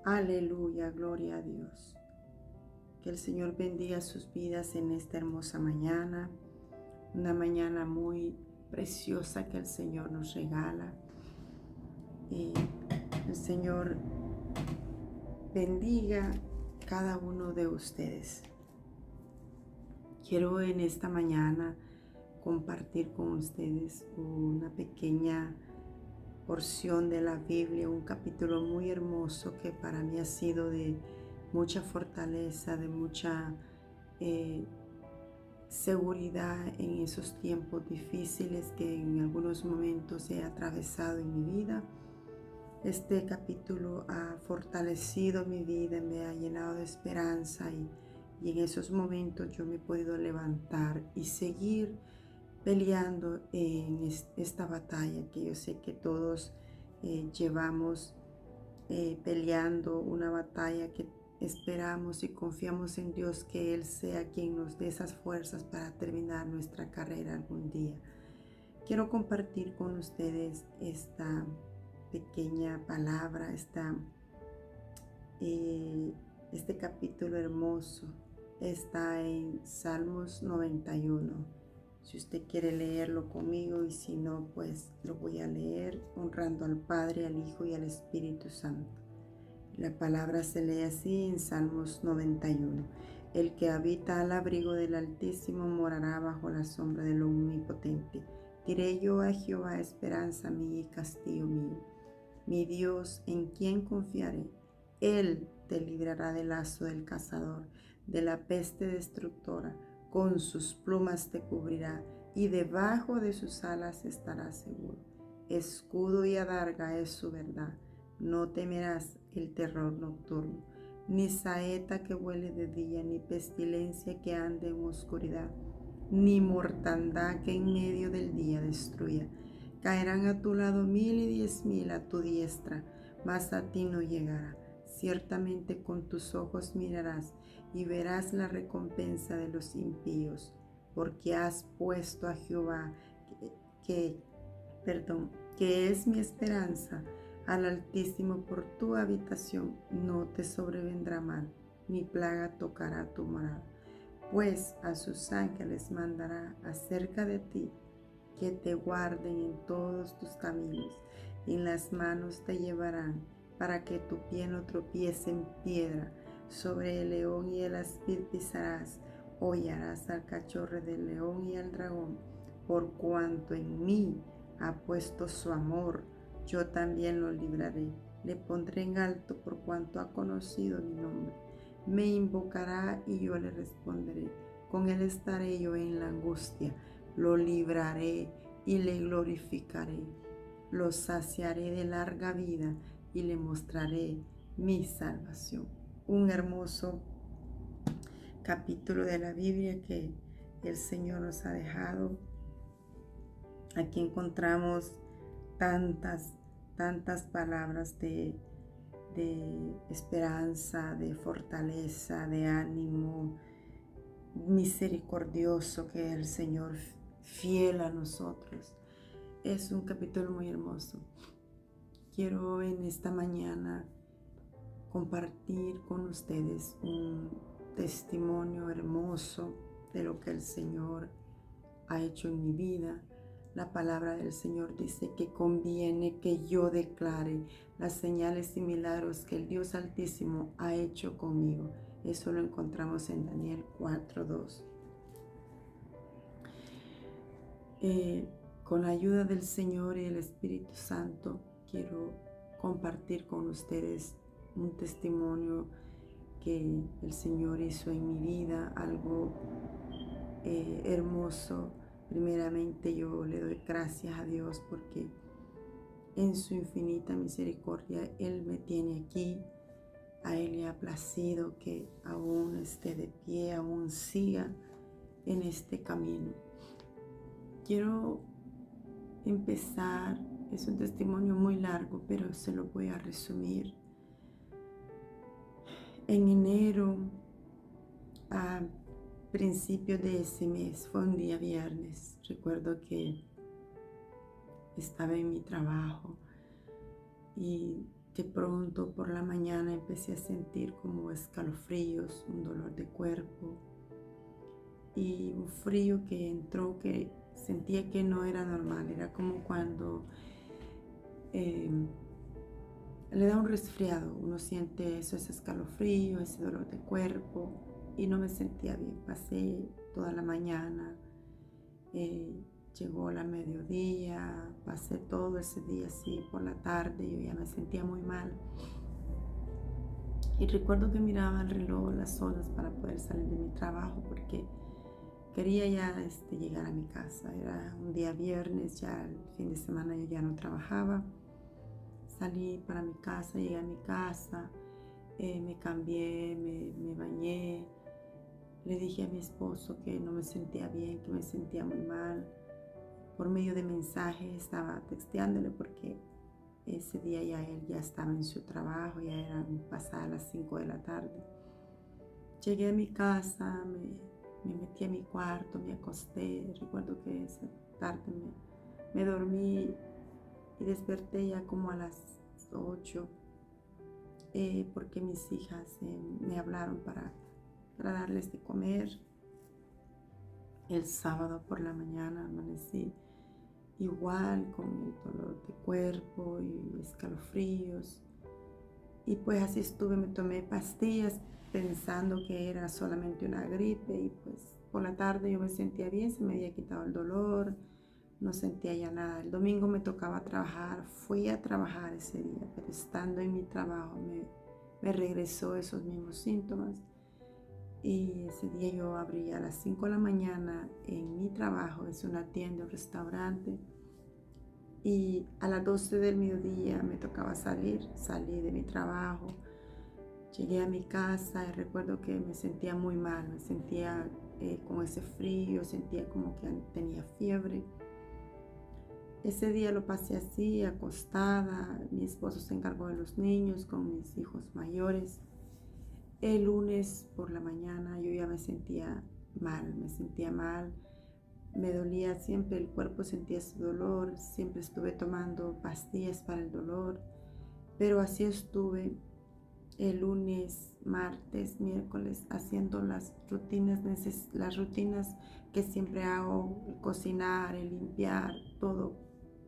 Aleluya, gloria a Dios. Que el Señor bendiga sus vidas en esta hermosa mañana, una mañana muy preciosa que el Señor nos regala. Y el Señor bendiga cada uno de ustedes. Quiero en esta mañana compartir con ustedes una pequeña porción de la Biblia, un capítulo muy hermoso que para mí ha sido de mucha fortaleza, de mucha seguridad en esos tiempos difíciles que en algunos momentos he atravesado en mi vida. Este capítulo ha fortalecido mi vida, me ha llenado de esperanza y en esos momentos yo me he podido levantar y seguir peleando en esta batalla que yo sé que todos llevamos peleando, una batalla que esperamos y confiamos en Dios que Él sea quien nos dé esas fuerzas para terminar nuestra carrera algún día. Quiero compartir con ustedes esta pequeña palabra, este capítulo hermoso. Está en Salmos 91. Si usted quiere leerlo conmigo y si no, pues lo voy a leer honrando al Padre, al Hijo y al Espíritu Santo. La palabra se lee así en Salmos 91. El que habita al abrigo del Altísimo morará bajo la sombra del Omnipotente. Diré yo a Jehová, esperanza mía y castillo mío. Mi Dios, en quien confiaré. Él te librará del lazo del cazador, de la peste destructora. Con sus plumas te cubrirá y debajo de sus alas estarás seguro. Escudo y adarga es su verdad. No temerás el terror nocturno, ni saeta que vuele de día, ni pestilencia que ande en oscuridad, ni mortandad que en medio del día destruya. Caerán a tu lado 1000 y 10,000 a tu diestra, mas a ti no llegará. Ciertamente con tus ojos mirarás y verás la recompensa de los impíos, porque has puesto a Jehová, que es mi esperanza, al Altísimo por tu habitación. No te sobrevendrá mal, ni plaga tocará tu morada, pues a sus ángeles mandará acerca de ti, que te guarden en todos tus caminos. En las manos te llevarán, para que tu pie no tropiece en piedra. Sobre el león y el áspid pisarás, hollarás al cachorro del león y al dragón. Por cuanto en mí ha puesto su amor, yo también lo libraré. Le pondré en alto por cuanto ha conocido mi nombre. Me invocará y yo le responderé. Con él estaré yo en la angustia. Lo libraré y le glorificaré. Lo saciaré de larga vida y le mostraré mi salvación. Un hermoso capítulo de la Biblia que el Señor nos ha dejado. Aquí encontramos tantas palabras de esperanza, de fortaleza, de ánimo, misericordioso, que el Señor fiel a nosotros. Es un capítulo muy hermoso. Quiero en esta mañana compartir con ustedes un testimonio hermoso de lo que el Señor ha hecho en mi vida. La palabra del Señor dice que conviene que yo declare las señales y milagros que el Dios Altísimo ha hecho conmigo. Eso lo encontramos en Daniel 4:2. Con la ayuda del Señor y el Espíritu Santo, quiero compartir con ustedes un testimonio que el Señor hizo en mi vida, algo hermoso. Primeramente yo le doy gracias a Dios porque en su infinita misericordia Él me tiene aquí. A Él le ha placido que aún esté de pie, aún siga en este camino. Quiero empezar, es un testimonio muy largo, pero se lo voy a resumir. En enero, a principio de ese mes, fue un día viernes. Recuerdo que estaba en mi trabajo y De pronto por la mañana empecé a sentir como escalofríos, un dolor de cuerpo y un frío que entró que sentía que no era normal. Era como cuando eh, le da un resfriado, uno siente eso, ese escalofrío, ese dolor de cuerpo y no me sentía bien. Pasé toda la mañana, eh, llegó la mediodía, pasé todo ese día así por la tarde, yo ya me sentía muy mal. Y recuerdo que miraba el reloj, las horas para poder salir de mi trabajo porque quería ya llegar a mi casa. Era un día viernes, ya el fin de semana yo ya no trabajaba. Salí para mi casa, llegué a mi casa, me cambié, me bañé. Le dije a mi esposo que no me sentía bien, que me sentía muy mal. Por medio de mensajes estaba texteándole porque ese día ya él ya estaba en su trabajo, ya eran pasadas las 5 de la tarde. Llegué a mi casa, me metí a mi cuarto, me acosté. Recuerdo que esa tarde me dormí y desperté ya como a las 8 porque mis hijas me hablaron para darles de comer. El sábado por la mañana amanecí igual con el dolor de cuerpo y escalofríos. Y pues así estuve, me tomé pastillas pensando que era solamente una gripe y pues por la tarde yo me sentía bien, se me había quitado el dolor, no sentía ya nada. El domingo me tocaba trabajar, fui a trabajar ese día, pero estando en mi trabajo me regresó esos mismos síntomas. Y ese día yo abrí a las 5 de la mañana en mi trabajo, es una tienda, un restaurante. Y a las 12 del mediodía me tocaba salí de mi trabajo, llegué a mi casa y recuerdo que me sentía muy mal, me sentía con ese frío, sentía como que tenía fiebre. Ese día lo pasé así, acostada, mi esposo se encargó de los niños con mis hijos mayores. El lunes por la mañana yo ya me sentía mal, me dolía siempre el cuerpo, sentía ese dolor, siempre estuve tomando pastillas para el dolor, pero así estuve el lunes, martes, miércoles haciendo las rutinas que siempre hago, el cocinar, el limpiar, todo.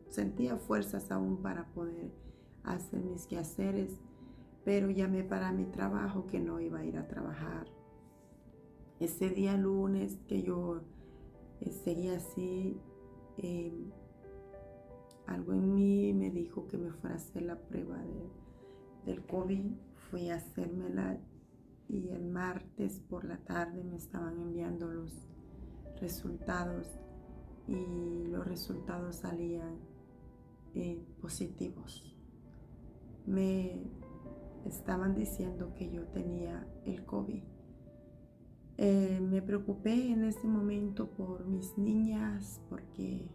Sentía fuerzas aún para poder hacer mis quehaceres, pero llamé para mi trabajo que no iba a ir a trabajar. Ese día lunes que yo seguía así, algo en mí me dijo que me fuera a hacer la prueba del COVID. Fui a hacérmela y el martes por la tarde me estaban enviando los resultados y los resultados salían positivos. Me estaban diciendo que yo tenía el COVID. Me preocupé en ese momento por mis niñas porque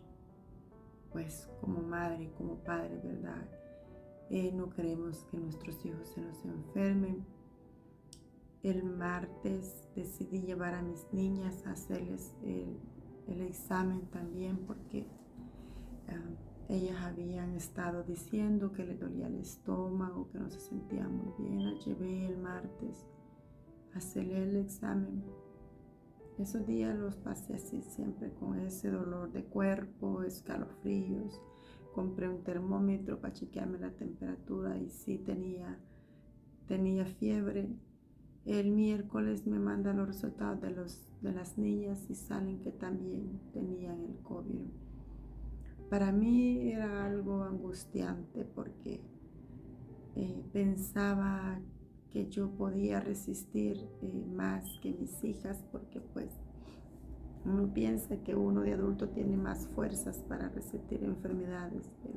pues como madre, como padre, ¿verdad? No queremos que nuestros hijos se nos enfermen. El martes decidí llevar a mis niñas a hacerles el examen también porque ellas habían estado diciendo que les dolía el estómago, que no se sentían muy bien. Las llevé el martes a hacerle el examen. Esos días los pasé así siempre con ese dolor de cuerpo, escalofríos. Compré un termómetro para chequearme la temperatura y sí tenía fiebre. El miércoles me mandan los resultados de las niñas y salen que también tenían el COVID. Para mí era algo angustiante porque pensaba que yo podía resistir más que mis hijas porque pues uno piensa que uno de adulto tiene más fuerzas para resistir enfermedades, pero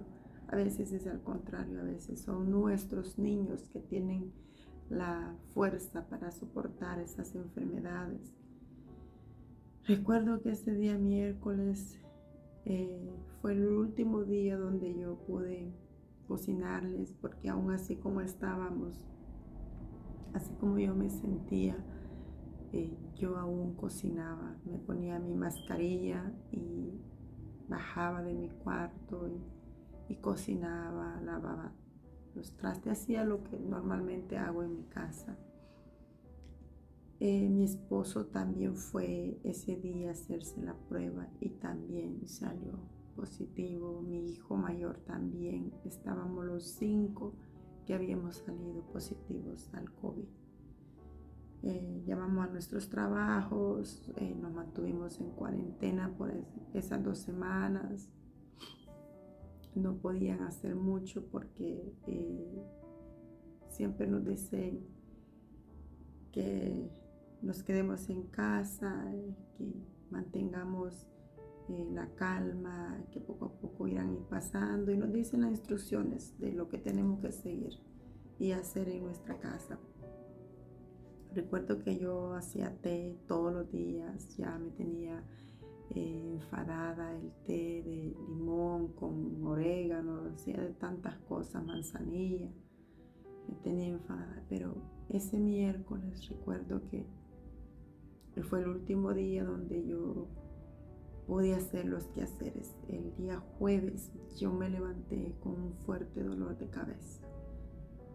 a veces es al contrario, a veces son nuestros niños que tienen la fuerza para soportar esas enfermedades. Recuerdo que ese día miércoles fue el último día donde yo pude cocinarles, porque aún así como estábamos, así como yo me sentía, yo aún cocinaba, me ponía mi mascarilla y bajaba de mi cuarto y cocinaba, los trastes, hacía lo que normalmente hago en mi casa. Mi esposo también fue ese día a hacerse la prueba y también salió positivo. Mi hijo mayor también. Estábamos los 5 que habíamos salido positivos al COVID. Llamamos a nuestros trabajos, nos mantuvimos en cuarentena por esas 2 semanas. No podían hacer mucho porque siempre nos dicen que nos quedemos en casa, que mantengamos la calma, que poco a poco irán pasando, y nos dicen las instrucciones de lo que tenemos que seguir y hacer en nuestra casa. Recuerdo que yo hacía té todos los días, ya me tenía enfadada, el té de limón con orégano, hacía de tantas cosas, manzanilla, me tenía enfadada, pero ese miércoles recuerdo que fue el último día donde yo pude hacer los quehaceres. El día jueves yo me levanté con un fuerte dolor de cabeza.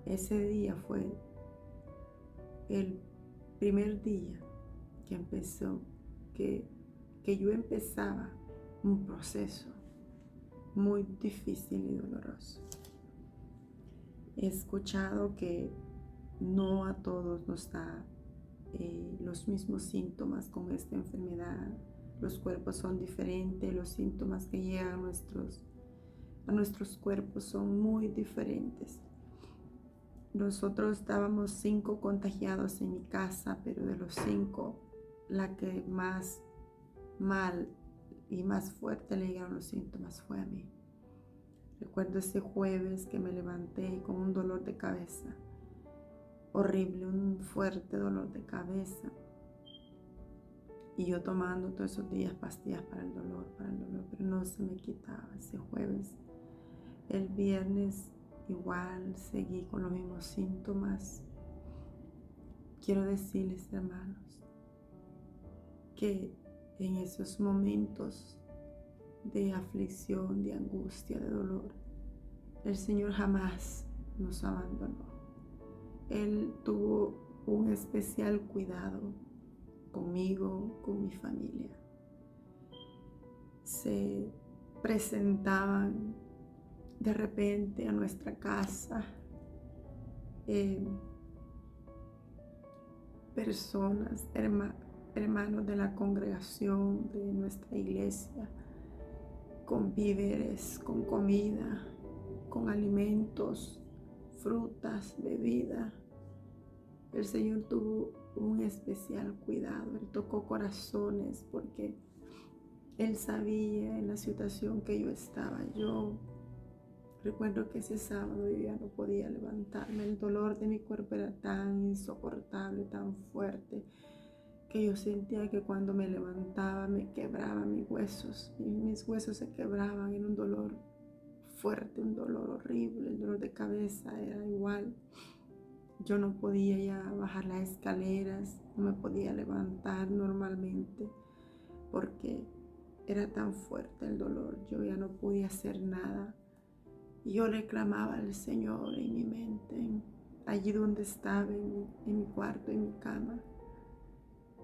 Ese día fue el primer día que empezó, que yo empezaba un proceso muy difícil y doloroso. He escuchado que no a todos nos da los mismos síntomas con esta enfermedad. Los cuerpos son diferentes, los síntomas que llegan a nuestros cuerpos son muy diferentes. Nosotros estábamos 5 contagiados en mi casa, pero de los 5, la que más mal y más fuerte le llegaron los síntomas fue a mí. Recuerdo ese jueves que me levanté con un dolor de cabeza horrible, un fuerte dolor de cabeza, y yo tomando todos esos días pastillas para el dolor, pero no se me quitaba ese jueves. El viernes igual seguí con los mismos síntomas. Quiero decirles, hermanos, que en esos momentos de aflicción, de angustia, de dolor, el Señor jamás nos abandonó. Él tuvo un especial cuidado conmigo, con mi familia. Se presentaban de repente a nuestra casa personas, hermanos de la congregación de nuestra iglesia, con víveres, con comida, con alimentos, frutas, bebida. El Señor tuvo un especial cuidado. Él tocó corazones porque Él sabía en la situación que yo estaba. Yo recuerdo que ese sábado yo ya no podía levantarme. El dolor de mi cuerpo era tan insoportable, tan fuerte, que yo sentía que cuando me levantaba me quebraba mis huesos. Mis huesos se quebraban. Era un dolor fuerte, un dolor horrible. El dolor de cabeza era igual. Yo no podía ya bajar las escaleras, no me podía levantar normalmente porque era tan fuerte el dolor. Yo ya no podía hacer nada. Y yo le clamaba al Señor en mi mente, allí donde estaba, en mi cuarto, en mi cama,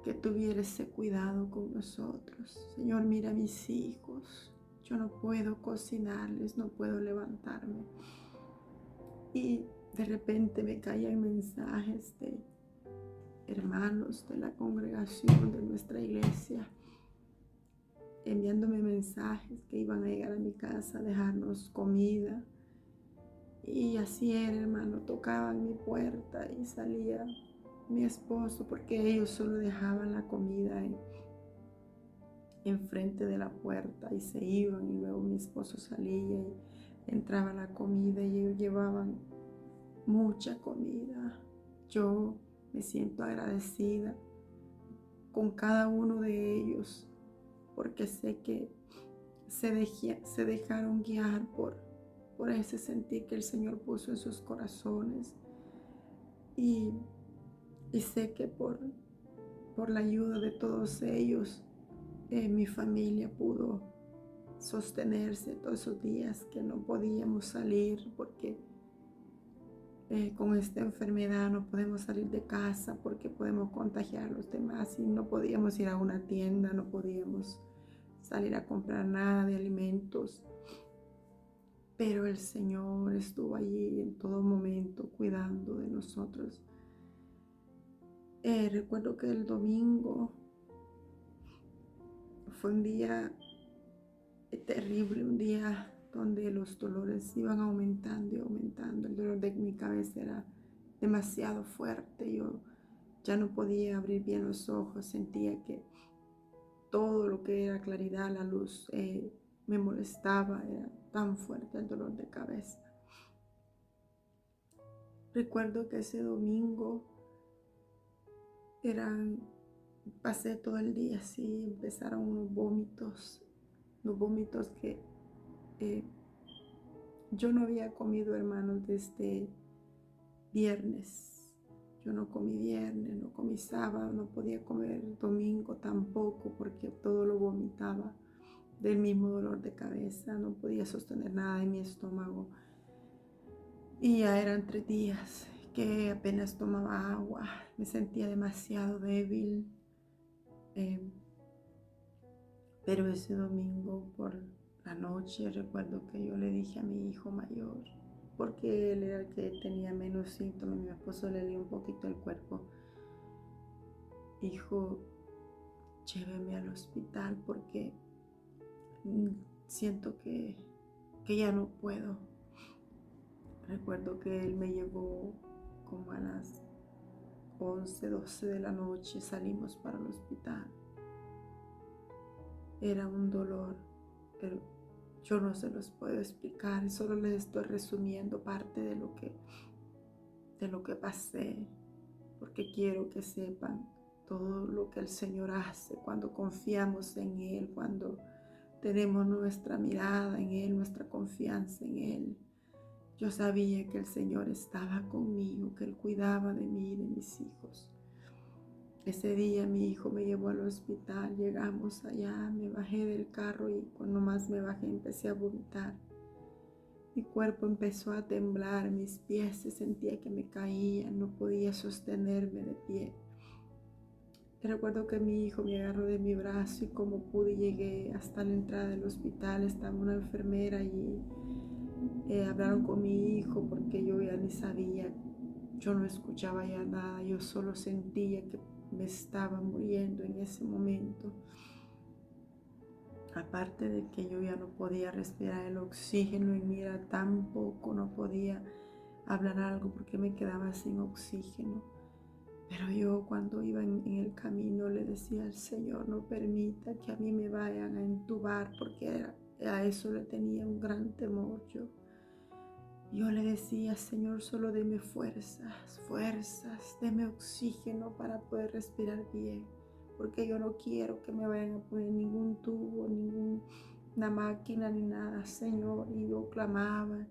que tuviera ese cuidado con nosotros. Señor, mira a mis hijos. Yo no puedo cocinarles, no puedo levantarme. Y de repente me caían mensajes de hermanos de la congregación de nuestra iglesia, enviándome mensajes que iban a llegar a mi casa a dejarnos comida. Y así era, hermano, tocaban mi puerta y salía mi esposo, porque ellos solo dejaban la comida enfrente de la puerta y se iban, y luego mi esposo salía y entraba la comida y ellos llevaban mucha comida. Yo me siento agradecida con cada uno de ellos porque sé que se dejaron guiar por ese sentir que el Señor puso en sus corazones, y sé que por la ayuda de todos ellos mi familia pudo sostenerse todos esos días que no podíamos salir porque con esta enfermedad no podemos salir de casa porque podemos contagiar a los demás y no podíamos ir a una tienda, no podíamos salir a comprar nada de alimentos. Pero el Señor estuvo allí en todo momento cuidando de nosotros. Recuerdo que el domingo fue un día terrible, un día donde los dolores iban aumentando y aumentando. El dolor de mi cabeza era demasiado fuerte. Yo ya no podía abrir bien los ojos. Sentía que todo lo que era claridad, la luz, me molestaba. Era tan fuerte el dolor de cabeza. Recuerdo que ese domingo pasé todo el día así. Empezaron unos vómitos que yo no había comido, hermanos, desde viernes. Yo no comí viernes, no comí sábado, no podía comer domingo tampoco porque todo lo vomitaba del mismo dolor de cabeza. No podía sostener nada en mi estómago. Y ya eran 3 días que apenas tomaba agua. Me sentía demasiado débil. Pero ese domingo por la noche recuerdo que yo le dije a mi hijo mayor, porque él era el que tenía menos síntomas, mi esposo le leía un poquito el cuerpo: hijo, lléveme al hospital porque siento que ya no puedo. Recuerdo que él me llevó como a las 11, 12 de la noche, salimos para el hospital. Era un dolor, pero yo no se los puedo explicar, solo les estoy resumiendo parte de lo que pasé, porque quiero que sepan todo lo que el Señor hace cuando confiamos en Él, cuando tenemos nuestra mirada en Él, nuestra confianza en Él. Yo sabía que el Señor estaba conmigo, que Él cuidaba de mí y de mis hijos. Ese día mi hijo me llevó al hospital, llegamos allá, me bajé del carro y cuando más me bajé empecé a vomitar. Mi cuerpo empezó a temblar, mis pies se sentía que me caían, no podía sostenerme de pie. Recuerdo que mi hijo me agarró de mi brazo y como pude llegué hasta la entrada del hospital. Estaba una enfermera y hablaron con mi hijo porque yo ya ni sabía, yo no escuchaba ya nada, yo solo sentía que me estaba muriendo en ese momento. Aparte de que yo ya no podía respirar, el oxígeno en mí era tan poco, no podía hablar algo porque me quedaba sin oxígeno. Pero yo cuando iba en el camino le decía al Señor: no permita que a mí me vayan a entubar, porque a eso le tenía un gran temor yo. Yo le decía: Señor, solo deme fuerzas, deme oxígeno para poder respirar bien, porque yo no quiero que me vayan a poner ningún tubo, ninguna máquina ni nada, Señor. Y yo clamaba.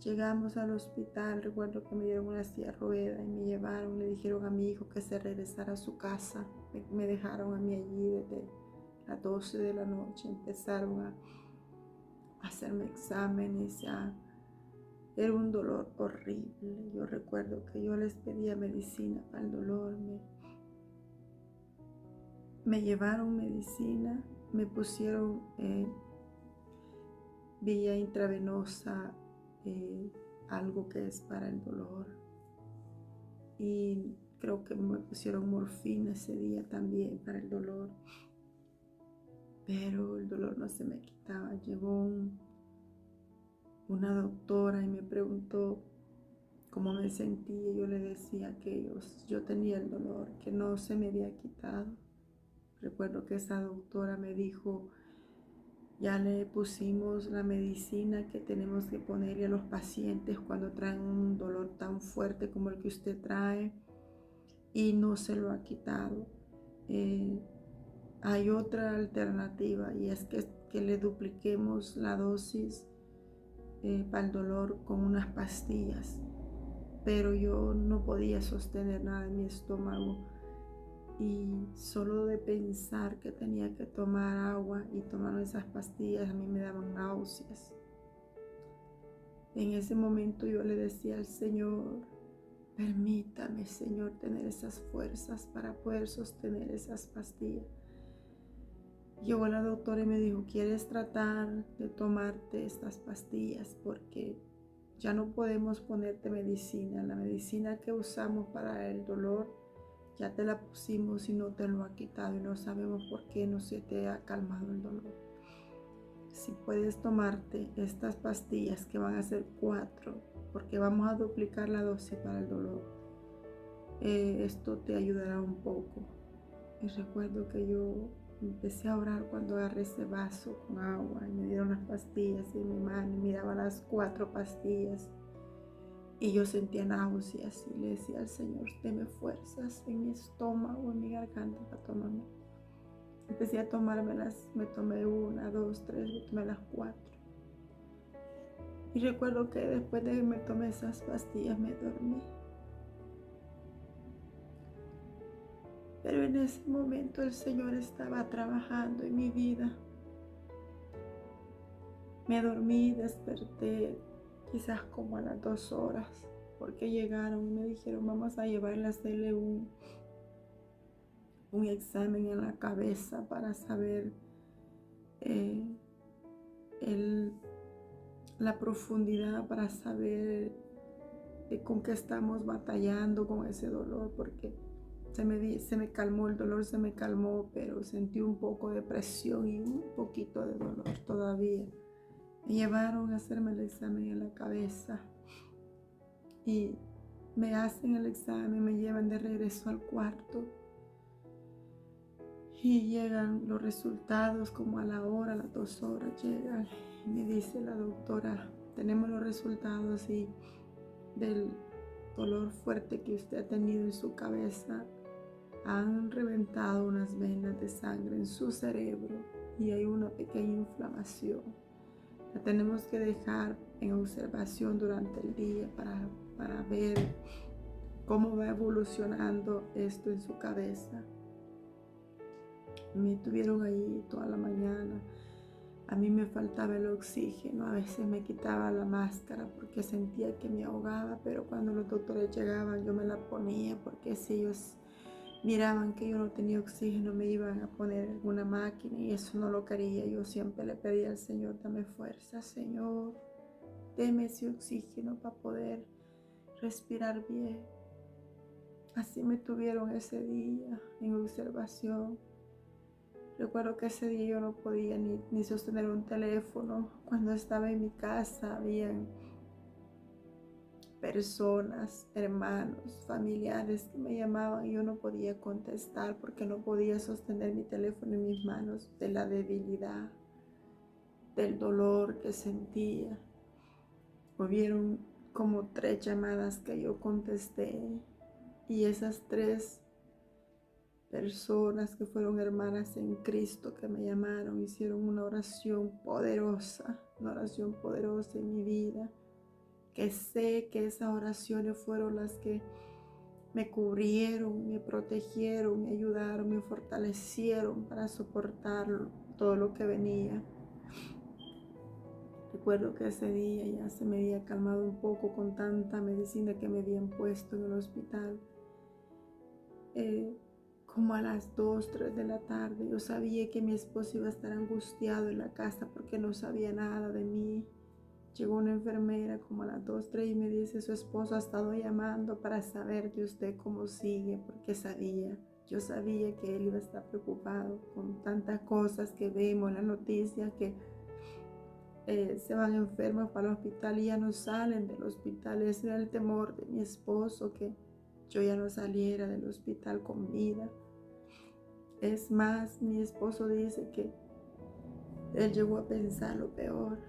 Llegamos al hospital, recuerdo que me dieron una silla de ruedas y me llevaron, le dijeron a mi hijo que se regresara a su casa. Me dejaron a mí allí desde las 12 de la noche, empezaron a hacerme exámenes, ya. Era un dolor horrible. Yo recuerdo que yo les pedía medicina para el dolor. Me llevaron medicina, me pusieron vía intravenosa, algo que es para el dolor. Y creo que me pusieron morfina ese día también para el dolor. Pero el dolor no se me quitaba. Llegó una doctora y me preguntó cómo me sentía. Yo le decía que yo tenía el dolor, que no se me había quitado. Recuerdo que esa doctora me dijo: ya le pusimos la medicina que tenemos que ponerle a los pacientes cuando traen un dolor tan fuerte como el que usted trae y no se lo ha quitado. Hay otra alternativa y es que le dupliquemos la dosis para el dolor con unas pastillas. Pero yo no podía sostener nada en mi estómago y solo de pensar que tenía que tomar agua y tomar esas pastillas a mí me daban náuseas. En ese momento yo le decía al Señor, permítame, Señor, tener esas fuerzas para poder sostener esas pastillas. Llegó la doctora y me dijo, ¿quieres tratar de tomarte estas pastillas? Porque ya no podemos ponerte medicina. La medicina que usamos para el dolor ya te la pusimos y no te lo ha quitado y no sabemos por qué no se te ha calmado el dolor. Si puedes tomarte estas pastillas, que van a ser 4, porque vamos a duplicar la dosis para el dolor, esto te ayudará un poco. Y recuerdo que yo empecé a orar cuando agarré ese vaso con agua y me dieron las pastillas en mi mano y miraba las 4 pastillas y yo sentía náuseas y le decía al Señor, deme fuerzas en mi estómago, en mi garganta para tomarme. Empecé a tomármelas, me tomé 1, 2, 3, me tomé las 4. Y recuerdo que después de que me tomé esas pastillas me dormí. Pero en ese momento el Señor estaba trabajando en mi vida. Me dormí y desperté quizás como a las 2 horas, porque llegaron y me dijeron, vamos a llevarle a hacerle un examen en la cabeza para saber la profundidad, para saber con qué estamos batallando con ese dolor, porque se me calmó el dolor, se me calmó, pero sentí un poco de presión y un poquito de dolor todavía. Me llevaron a hacerme el examen en la cabeza y me hacen el examen, me llevan de regreso al cuarto y llegan los resultados como a la hora, a las 2 horas llegan y me dice la doctora, tenemos los resultados y del dolor fuerte que usted ha tenido en su cabeza, han reventado unas venas de sangre en su cerebro y hay una pequeña inflamación. La tenemos que dejar en observación durante el día para ver cómo va evolucionando esto en su cabeza. Me tuvieron ahí toda la mañana. A mí me faltaba el oxígeno, a veces me quitaba la máscara porque sentía que me ahogaba, pero cuando los doctores llegaban yo me la ponía porque si ellos miraban que yo no tenía oxígeno me iban a poner alguna máquina y eso no lo quería. Yo siempre le pedía al Señor, dame fuerza, Señor, deme ese oxígeno para poder respirar bien. Así me tuvieron ese día en observación. Recuerdo que ese día yo no podía ni sostener un teléfono. Cuando estaba en mi casa habían personas, hermanos, familiares que me llamaban y yo no podía contestar porque no podía sostener mi teléfono en mis manos de la debilidad, del dolor que sentía. Hubieron como 3 llamadas que yo contesté y esas 3 personas que fueron hermanas en Cristo que me llamaron, hicieron una oración poderosa en mi vida, que sé que esas oraciones fueron las que me cubrieron, me protegieron, me ayudaron, me fortalecieron para soportar todo lo que venía. Recuerdo que ese día ya se me había calmado un poco con tanta medicina que me habían puesto en el hospital. Como a las 2, 3 de la tarde, yo sabía que mi esposo iba a estar angustiado en la casa porque no sabía nada de mí. Llegó una enfermera como a las 2, 3 y me dice, su esposo ha estado llamando para saber de usted cómo sigue, porque yo sabía que él iba a estar preocupado con tantas cosas que vemos en las noticias, que se van enfermos para el hospital y ya no salen del hospital. Ese era el temor de mi esposo, que yo ya no saliera del hospital con vida. Es más, mi esposo dice que él llegó a pensar lo peor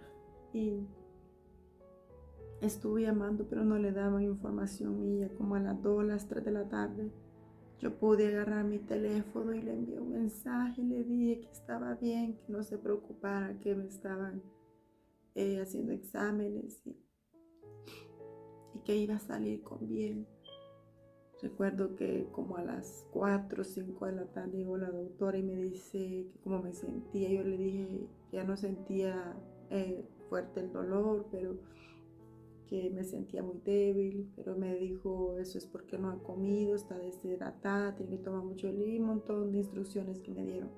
y estuve llamando, pero no le daban información mía. Como a las 2, las 3 de la tarde, yo pude agarrar mi teléfono y le envié un mensaje y le dije que estaba bien, que no se preocupara, que me estaban haciendo exámenes y que iba a salir con bien. Recuerdo que como a las 4 o 5 de la tarde llegó la doctora y me dice que cómo me sentía. Yo le dije que ya no sentía fuerte el dolor, pero que me sentía muy débil, pero me dijo, eso es porque no ha comido, está deshidratada, tiene que tomar mucho líquido, un montón de instrucciones que me dieron.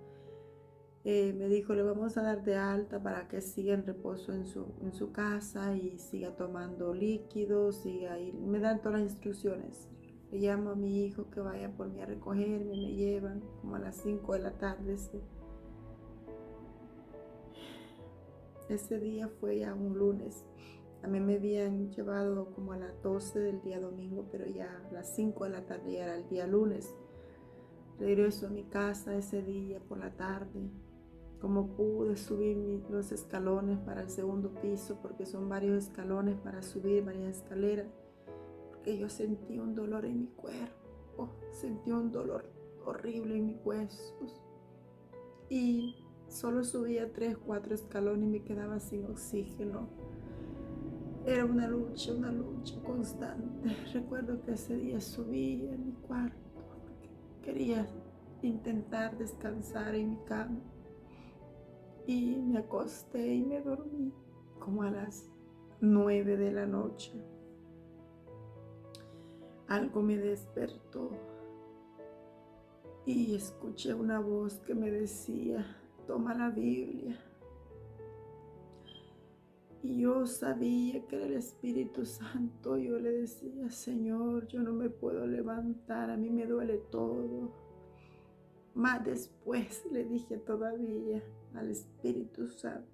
Me dijo, le vamos a dar de alta para que siga en reposo en su casa y siga tomando líquidos, siga ahí. Me dan todas las instrucciones. Le llamo a mi hijo que vaya por mí a recogerme, me llevan como a las 5 de la tarde. Ese día fue ya un lunes. A mí me habían llevado como a las 12 del día domingo, pero ya a las 5 de la tarde ya era el día lunes. Regreso a mi casa ese día por la tarde. Como pude subir los escalones para el segundo piso, porque son varios escalones para subir, varias escaleras, porque yo sentí un dolor en mi cuerpo, sentí un dolor horrible en mis huesos. Y solo subía 3, 4 escalones y me quedaba sin oxígeno. Era una lucha constante. Recuerdo que ese día subí en mi cuarto porque quería intentar descansar en mi cama. Y me acosté y me dormí como a las 9 de la noche. Algo me despertó y escuché una voz que me decía, toma la Biblia. Y yo sabía que era el Espíritu Santo. Yo le decía, Señor, yo no me puedo levantar, a mí me duele todo. Más después le dije todavía al Espíritu Santo.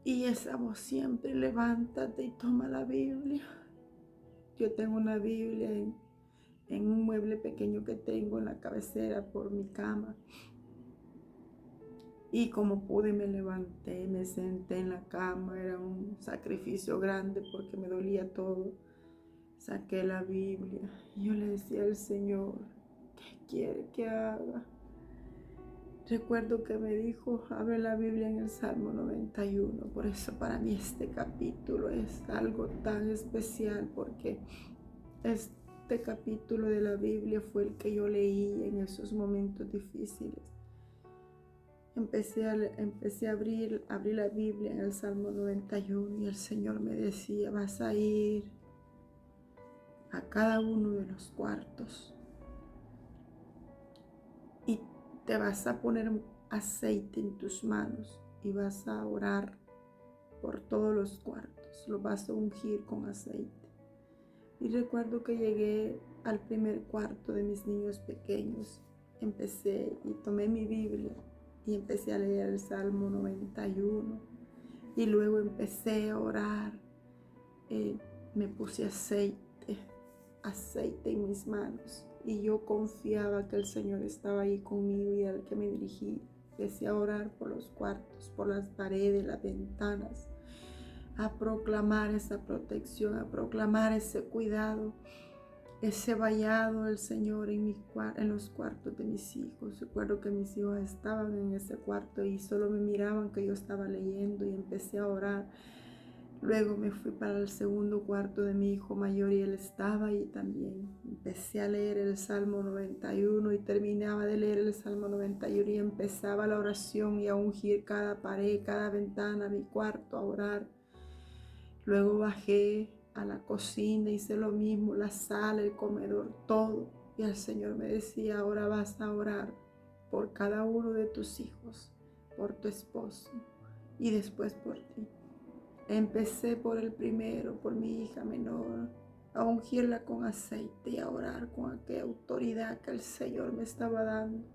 Y esa voz siempre, levántate y toma la Biblia. Yo tengo una Biblia en un mueble pequeño que tengo en la cabecera por mi cama. Y como pude me levanté, me senté en la cama. Era un sacrificio grande porque me dolía todo. Saqué la Biblia y yo le decía al Señor, ¿qué quiere que haga? Recuerdo que me dijo, abre la Biblia en el Salmo 91. Por eso para mí este capítulo es algo tan especial, porque este capítulo de la Biblia fue el que yo leí en esos momentos difíciles. Empecé a abrir la Biblia en el Salmo 91 y el Señor me decía, vas a ir a cada uno de los cuartos y te vas a poner aceite en tus manos y vas a orar por todos los cuartos, lo vas a ungir con aceite. Y recuerdo que llegué al primer cuarto de mis niños pequeños, empecé y tomé mi Biblia y empecé a leer el Salmo 91 y luego empecé a orar. Me puse aceite en mis manos y yo confiaba que el Señor estaba ahí conmigo y al que me dirigí. Empecé a orar por los cuartos, por las paredes, las ventanas, a proclamar esa protección, a proclamar ese cuidado, ese vallado del Señor en los cuartos de mis hijos. Recuerdo que mis hijos estaban en ese cuarto y solo me miraban que yo estaba leyendo y empecé a orar. Luego me fui para el segundo cuarto de mi hijo mayor y él estaba ahí también. Empecé a leer el Salmo 91 y terminaba de leer el Salmo 91 y empezaba la oración y a ungir cada pared, cada ventana, mi cuarto, a orar. Luego bajé a la cocina, hice lo mismo, la sala, el comedor, todo. Y el Señor me decía, ahora vas a orar por cada uno de tus hijos, por tu esposo y después por ti. Empecé por el primero, por mi hija menor, a ungirla con aceite y a orar con aquella autoridad que el Señor me estaba dando.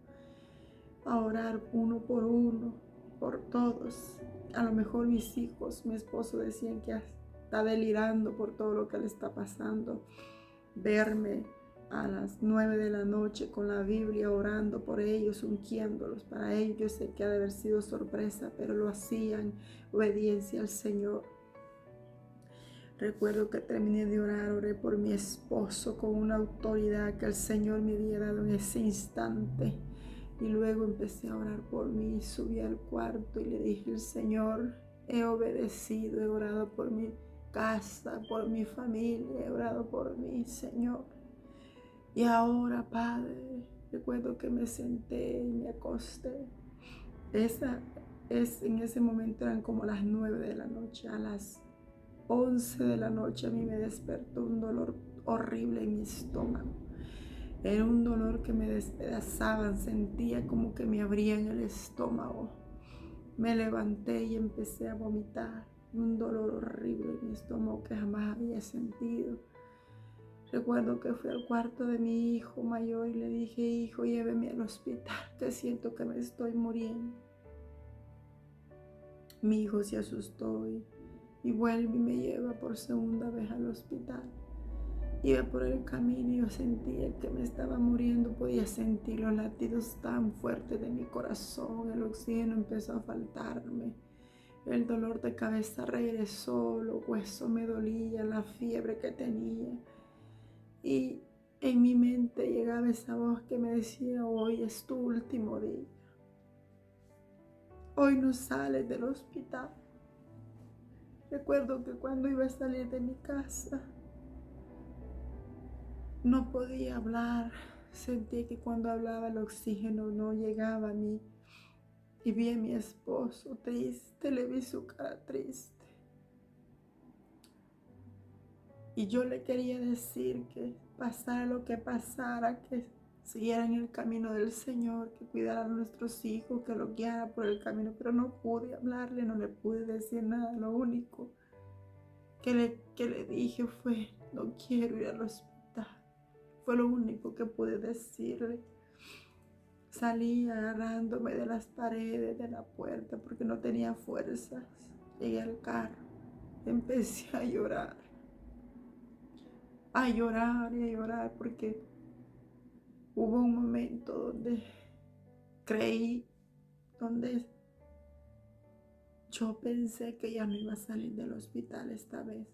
A orar uno por uno, por todos. A lo mejor mis hijos, mi esposo decían que está delirando por todo lo que le está pasando. Verme a las 9 de la noche con la Biblia orando por ellos, ungiéndolos. Para ellos yo sé que ha de haber sido sorpresa, pero lo hacían obediencia al Señor. Recuerdo que terminé de orar, oré por mi esposo con una autoridad que el Señor me había dado en ese instante. Y luego empecé a orar por mí, subí al cuarto y le dije al Señor, he obedecido, he orado por mi casa, por mi familia, he orado por mí, Señor. Y ahora, Padre, recuerdo que me senté y me acosté. En ese momento eran como las 9 de la noche, a las 11 de la noche a mí me despertó un dolor horrible en mi estómago. Era un dolor que me despedazaban, sentía como que me abrían el estómago. Me levanté y empecé a vomitar. Un dolor horrible en mi estómago que jamás había sentido. Recuerdo que fui al cuarto de mi hijo mayor y le dije: hijo, lléveme al hospital, que siento que me estoy muriendo. Mi hijo se asustó y vuelve y me lleva por segunda vez al hospital. Iba por el camino y yo sentía que me estaba muriendo. Podía sentir los latidos tan fuertes de mi corazón. El oxígeno empezó a faltarme. El dolor de cabeza regresó, los huesos me dolían, la fiebre que tenía. Y en mi mente llegaba esa voz que me decía: hoy es tu último día. Hoy no sales del hospital. Recuerdo que cuando iba a salir de mi casa, no podía hablar. Sentí que cuando hablaba el oxígeno no llegaba a mí. Y vi a mi esposo triste, le vi su cara triste. Y yo le quería decir que pasara lo que pasara, que siguieran el camino del Señor, que cuidara a nuestros hijos, que los guiara por el camino. Pero no pude hablarle, no le pude decir nada. Lo único que le dije fue: no quiero ir al hospital. Fue lo único que pude decirle. Salí agarrándome de las paredes de la puerta porque no tenía fuerzas. Llegué al carro, empecé a llorar y a llorar, porque hubo un momento donde creí, donde yo pensé que ya no iba a salir del hospital esta vez.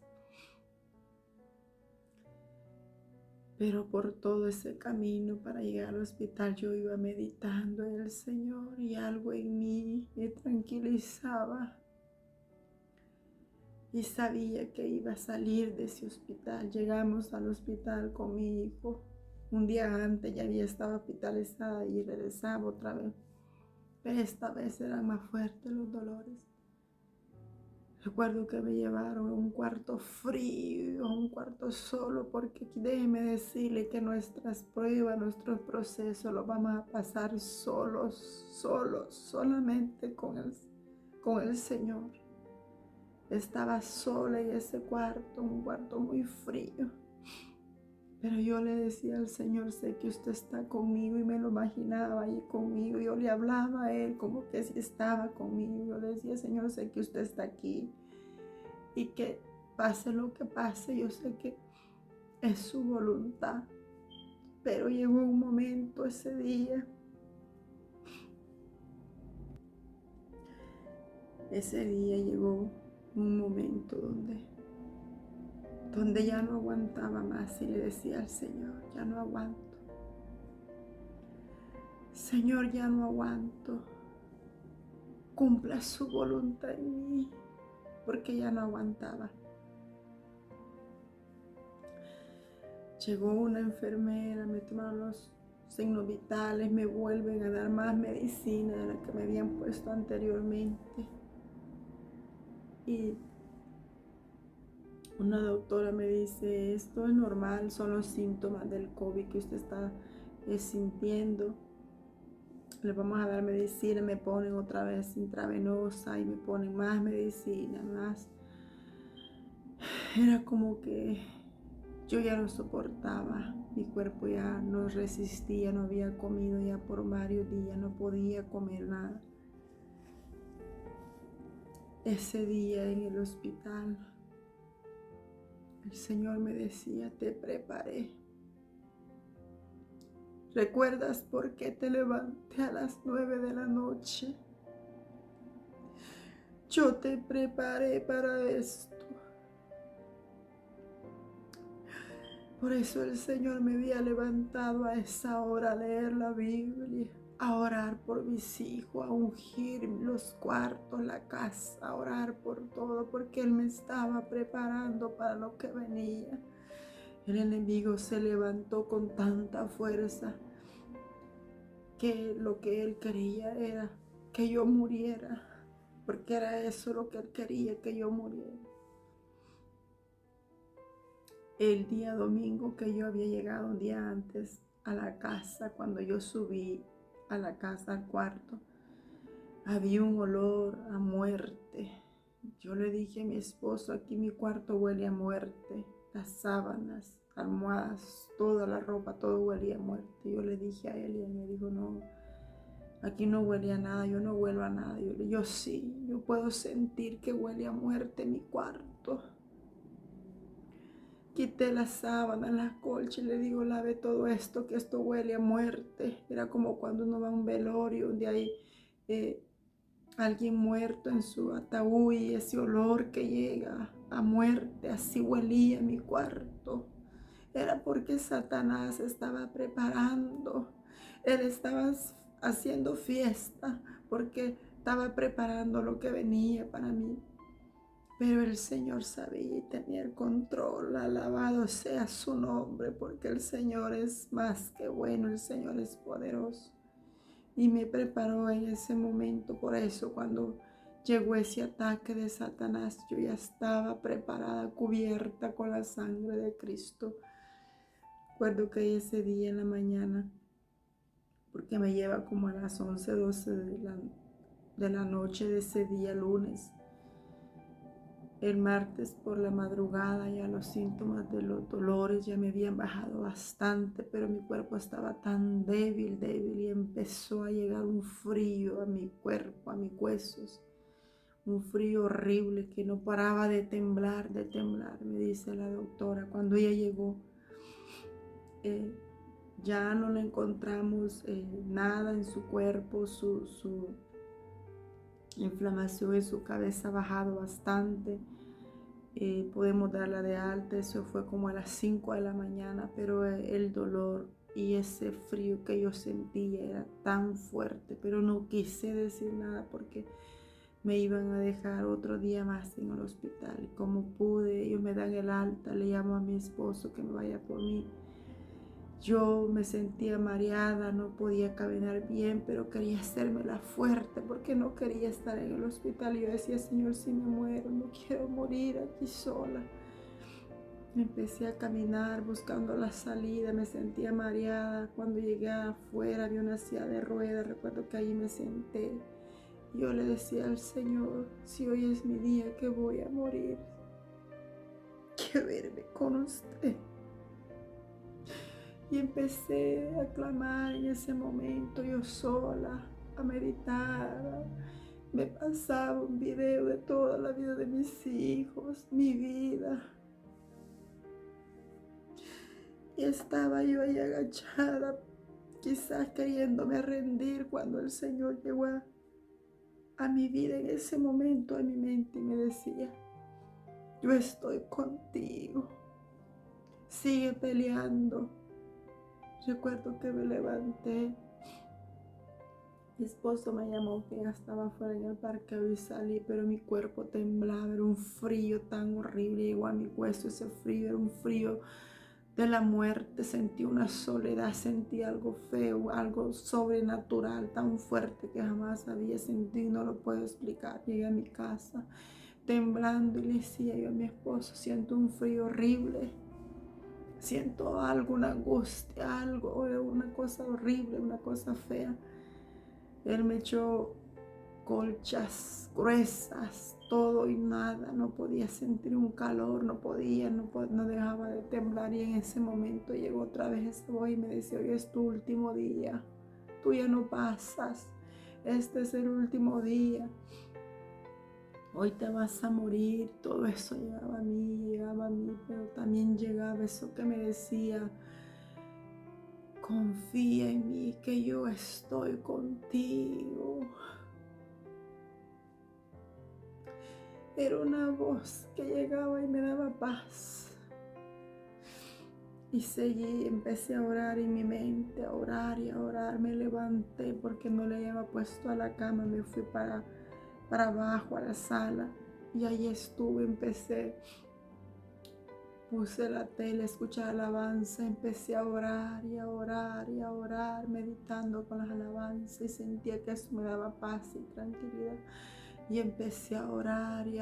Pero por todo ese camino para llegar al hospital yo iba meditando en el Señor y algo en mí me tranquilizaba. Y sabía que iba a salir de ese hospital. Llegamos al hospital con mi hijo. Un día antes ya había estado hospitalizada y regresaba otra vez. Pero esta vez eran más fuertes los dolores. Recuerdo que me llevaron a un cuarto frío, a un cuarto solo, porque déjeme decirle que nuestras pruebas, nuestros procesos los vamos a pasar solamente con el Señor. Estaba sola en ese cuarto, un cuarto muy frío. Pero yo le decía al Señor: sé que usted está conmigo, y me lo imaginaba ahí conmigo. Yo le hablaba a Él como que si estaba conmigo. Yo le decía: Señor, sé que usted está aquí y que pase lo que pase, yo sé que es su voluntad. Pero llegó un momento ese día. Ese día llegó un momento donde ya no aguantaba más y le decía al Señor: ya no aguanto. Señor, ya no aguanto. Cumpla su voluntad en mí, porque ya no aguantaba. Llegó una enfermera, me tomaron los signos vitales, me vuelven a dar más medicina de la que me habían puesto anteriormente. Y una doctora me dice: esto es normal, son los síntomas del COVID que usted está sintiendo. Le vamos a dar medicina. Me ponen otra vez intravenosa y me ponen más medicina, más. Era como que yo ya no soportaba, mi cuerpo ya no resistía, no había comido ya por varios días, no podía comer nada. Ese día en el hospital, el Señor me decía: te preparé. ¿Recuerdas por qué te levanté a las 9 de la noche? Yo te preparé para esto. Por eso el Señor me había levantado a esa hora a leer la Biblia, a orar por mis hijos, a ungir los cuartos, la casa, a orar por todo, porque Él me estaba preparando para lo que venía. El enemigo se levantó con tanta fuerza que lo que él quería era que yo muriera, porque era eso lo que él quería, que yo muriera. El día domingo que yo había llegado un día antes a la casa, cuando yo subí a la casa, al cuarto, había un olor a muerte. Yo le dije a mi esposo, aquí mi cuarto huele a muerte. Las sábanas, almohadas, toda la ropa, todo huele a muerte. Yo le dije a él y él me dijo, no, aquí no huele a nada, yo no huelo a nada. Yo sí, yo puedo sentir que huele a muerte en mi cuarto. Quité las sábanas, las colchas y le digo, lave todo esto, que esto huele a muerte. Era como cuando uno va a un velorio donde hay alguien muerto en su ataúd y ese olor que llega a muerte, así huelía mi cuarto. Era porque Satanás estaba preparando, él estaba haciendo fiesta porque estaba preparando lo que venía para mí. Pero el Señor sabía y tenía el control. Alabado sea su nombre, porque el Señor es más que bueno, el Señor es poderoso. Y me preparó en ese momento. Por eso cuando llegó ese ataque de Satanás, yo ya estaba preparada, cubierta con la sangre de Cristo. Recuerdo que ese día en la mañana, porque me lleva como a las 11, 12 de la noche de ese día lunes. El martes por la madrugada ya los síntomas de los dolores ya me habían bajado bastante, pero mi cuerpo estaba tan débil y empezó a llegar un frío a mi cuerpo, a mis huesos. Un frío horrible que no paraba de temblar, me dice la doctora. Cuando ella llegó, ya no le encontramos nada en su cuerpo, su inflamación en su cabeza ha bajado bastante. Podemos darla de alta. Eso fue como a las 5 de la mañana, pero el dolor y ese frío que yo sentía era tan fuerte, pero no quise decir nada porque me iban a dejar otro día más en el hospital. Y como pude, ellos me dan el alta, le llamo a mi esposo que me vaya por mí. Yo me sentía mareada, no podía caminar bien, pero quería hacérmela fuerte porque no quería estar en el hospital. Y yo decía, Señor, si me muero, no quiero morir aquí sola. Empecé a caminar buscando la salida, me sentía mareada. Cuando llegué afuera había una silla de ruedas, recuerdo que ahí me senté. Yo le decía al Señor, si hoy es mi día que voy a morir, quiero irme con usted. Y empecé a clamar en ese momento yo sola, a meditar. Me pasaba un video de toda la vida de mis hijos, mi vida. Y estaba yo ahí agachada, quizás queriéndome rendir cuando el Señor llegó a mi vida en ese momento, a mi mente, y me decía, yo estoy contigo, sigue peleando. Recuerdo que me levanté, mi esposo me llamó que ya estaba fuera en el parqueo y salí, pero mi cuerpo temblaba, era un frío tan horrible, llegó a mi hueso ese frío, era un frío de la muerte, sentí una soledad, sentí algo feo, algo sobrenatural, tan fuerte que jamás había sentido, no lo puedo explicar. Llegué a mi casa temblando y le decía yo a mi esposo, siento un frío horrible. Siento algo, una angustia, algo, una cosa horrible, una cosa fea. Él me echó colchas gruesas, todo y nada. No podía sentir un calor, no dejaba de temblar. Y en ese momento llegó otra vez esa voz y me decía, hoy es tu último día, tú ya no pasas, este es el último día. Hoy te vas a morir. Todo eso llegaba a mí, pero también llegaba eso que me decía, confía en mí, que yo estoy contigo. Era una voz que llegaba y me daba paz. Y seguí, empecé a orar en mi mente, a orar y a orar. Me levanté porque no le había puesto a la cama, me fui para abajo a la sala y ahí estuve, puse la tele, escuché alabanza, empecé a orar y a orar y a orar, meditando con las alabanzas y sentía que eso me daba paz y tranquilidad. Y empecé a orar y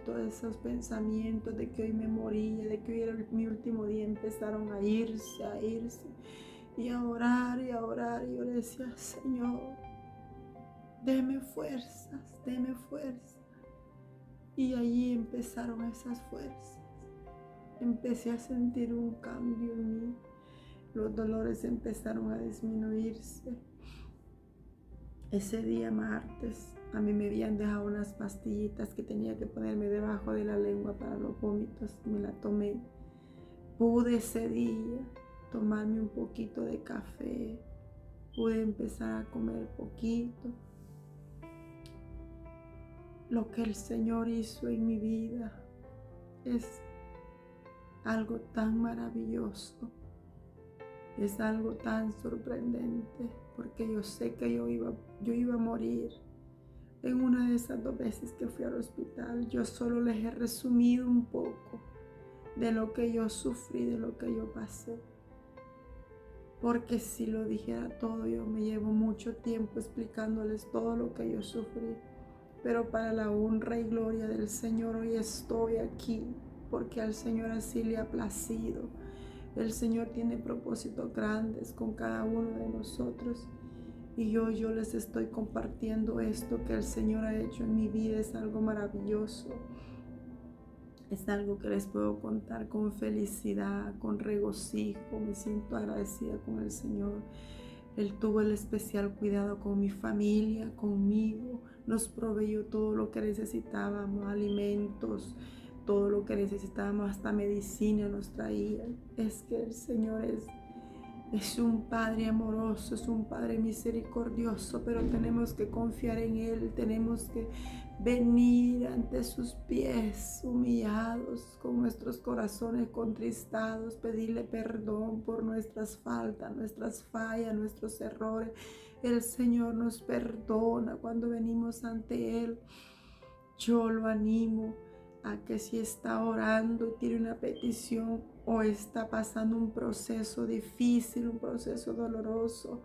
todos esos pensamientos de que hoy me moría, de que hoy era mi último día, empezaron a irse, a irse. Y a orar y a orar. Y yo le decía, Señor, deme fuerzas, deme fuerzas. Y allí empezaron esas fuerzas. Empecé a sentir un cambio en mí. Los dolores empezaron a disminuirse. Ese día martes, a mí me habían dejado unas pastillitas que tenía que ponerme debajo de la lengua para los vómitos. Me la tomé. Pude ese día tomarme un poquito de café. Pude empezar a comer poquito. Lo que el Señor hizo en mi vida es algo tan maravilloso. Es algo tan sorprendente, porque yo sé que yo iba a morir. En una de esas 2 veces que fui al hospital, yo solo les he resumido un poco de lo que yo sufrí, de lo que yo pasé. Porque si lo dijera todo, yo me llevo mucho tiempo explicándoles todo lo que yo sufrí. Pero para la honra y gloria del Señor, hoy estoy aquí, porque al Señor así le ha placido. El Señor tiene propósitos grandes con cada uno de nosotros. Y yo les estoy compartiendo esto que el Señor ha hecho en mi vida. Es algo maravilloso. Es algo que les puedo contar con felicidad, con regocijo. Me siento agradecida con el Señor. Él tuvo el especial cuidado con mi familia, conmigo. Nos proveyó todo lo que necesitábamos, alimentos, todo lo que necesitábamos, hasta medicina nos traía. Es que el Señor es un Padre amoroso, es un Padre misericordioso, pero tenemos que confiar en Él, tenemos que venir ante sus pies humillados, con nuestros corazones contristados, pedirle perdón por nuestras faltas, nuestras fallas, nuestros errores. El Señor nos perdona cuando venimos ante Él. Yo lo animo a que si está orando y tiene una petición o está pasando un proceso difícil, un proceso doloroso,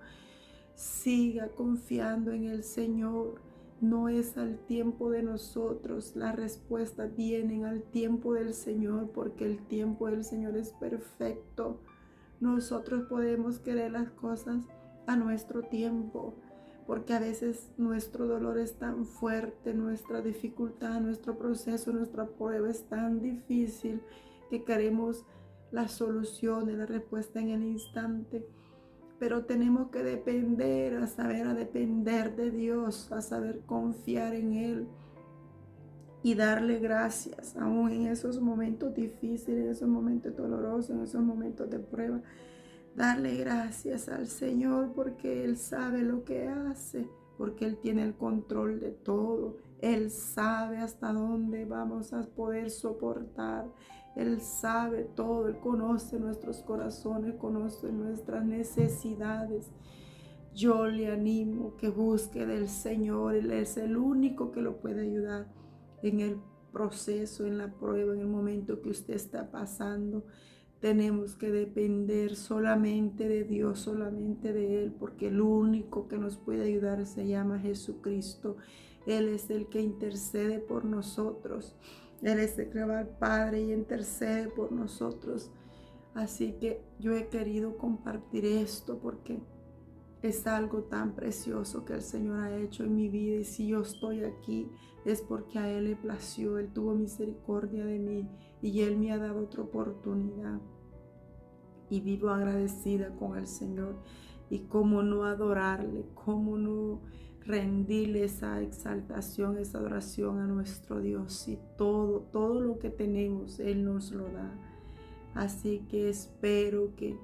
siga confiando en el Señor. No es al tiempo de nosotros, las respuestas vienen al tiempo del Señor, porque el tiempo del Señor es perfecto. Nosotros podemos querer las cosas a nuestro tiempo, porque a veces nuestro dolor es tan fuerte, nuestra dificultad, nuestro proceso, nuestra prueba es tan difícil que queremos la solución, la respuesta en el instante. Pero tenemos que depender, a depender de Dios, a saber confiar en Él y darle gracias, aún en esos momentos difíciles, en esos momentos dolorosos, en esos momentos de prueba. Darle gracias al Señor porque Él sabe lo que hace, porque Él tiene el control de todo. Él sabe hasta dónde vamos a poder soportar. Él sabe todo, Él conoce nuestros corazones, conoce nuestras necesidades. Yo le animo que busque del Señor. Él es el único que lo puede ayudar en el proceso, en la prueba, en el momento que usted está pasando. Tenemos que depender solamente de Dios, solamente de Él, porque el único que nos puede ayudar se llama Jesucristo. Él es el que intercede por nosotros. Él es el que va al Padre y intercede por nosotros. Así que yo he querido compartir esto porque es algo tan precioso que el Señor ha hecho en mi vida. Y si yo estoy aquí es porque a Él le plació, Él tuvo misericordia de mí y Él me ha dado otra oportunidad. Y vivo agradecida con el Señor. Y cómo no adorarle, cómo no rendirle esa exaltación, esa adoración a nuestro Dios. Y todo lo que tenemos, Él nos lo da. Así que espero que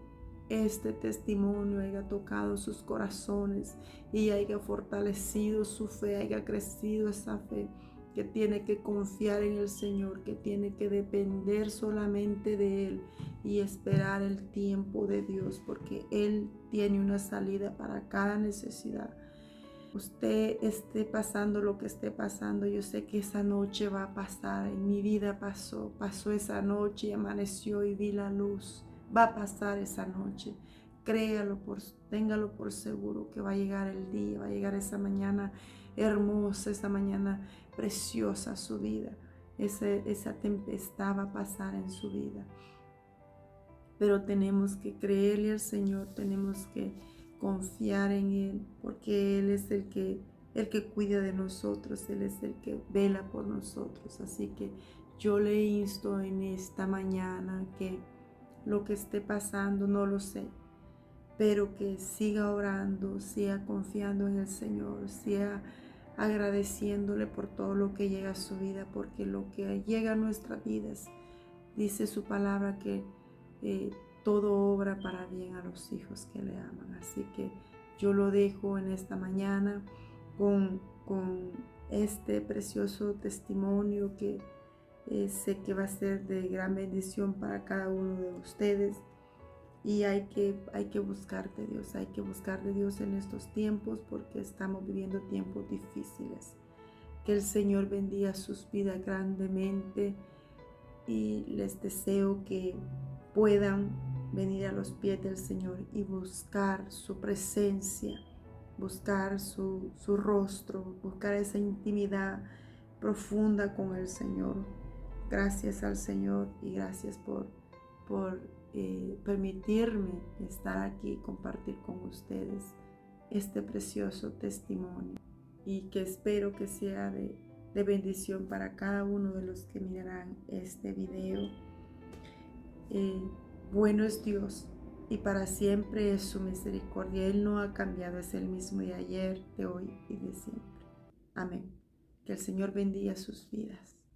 este testimonio haya tocado sus corazones y haya fortalecido su fe, haya crecido esa fe, que tiene que confiar en el Señor, que tiene que depender solamente de Él y esperar el tiempo de Dios, porque Él tiene una salida para cada necesidad. Usted esté pasando lo que esté pasando, yo sé que esa noche va a pasar. En mi vida pasó esa noche y amaneció y vi la luz. Va a pasar esa noche. Créalo, téngalo por seguro que va a llegar el día, va a llegar esa mañana hermosa, esta mañana preciosa su vida. Esa tempestad va a pasar en su vida. Pero tenemos que creerle al Señor, tenemos que confiar en Él, porque Él es el que cuida de nosotros, Él es el que vela por nosotros. Así que yo le insto en esta mañana que lo que esté pasando, no lo sé, pero que siga orando, siga confiando en el Señor, siga agradeciéndole por todo lo que llega a su vida, porque lo que llega a nuestras vidas, dice su palabra que todo obra para bien a los hijos que le aman. Así que yo lo dejo en esta mañana con este precioso testimonio que sé que va a ser de gran bendición para cada uno de ustedes. Y hay que buscar de Dios, hay que buscar de Dios en estos tiempos porque estamos viviendo tiempos difíciles. Que el Señor bendiga sus vidas grandemente y les deseo que puedan venir a los pies del Señor y buscar su presencia, buscar su rostro, buscar esa intimidad profunda con el Señor. Gracias al Señor y gracias por permitirme estar aquí y compartir con ustedes este precioso testimonio, y que espero que sea de bendición para cada uno de los que mirarán este video. Bueno es Dios y para siempre es su misericordia. Él no ha cambiado, es el mismo de ayer, de hoy y de siempre. Amén. Que el Señor bendiga sus vidas.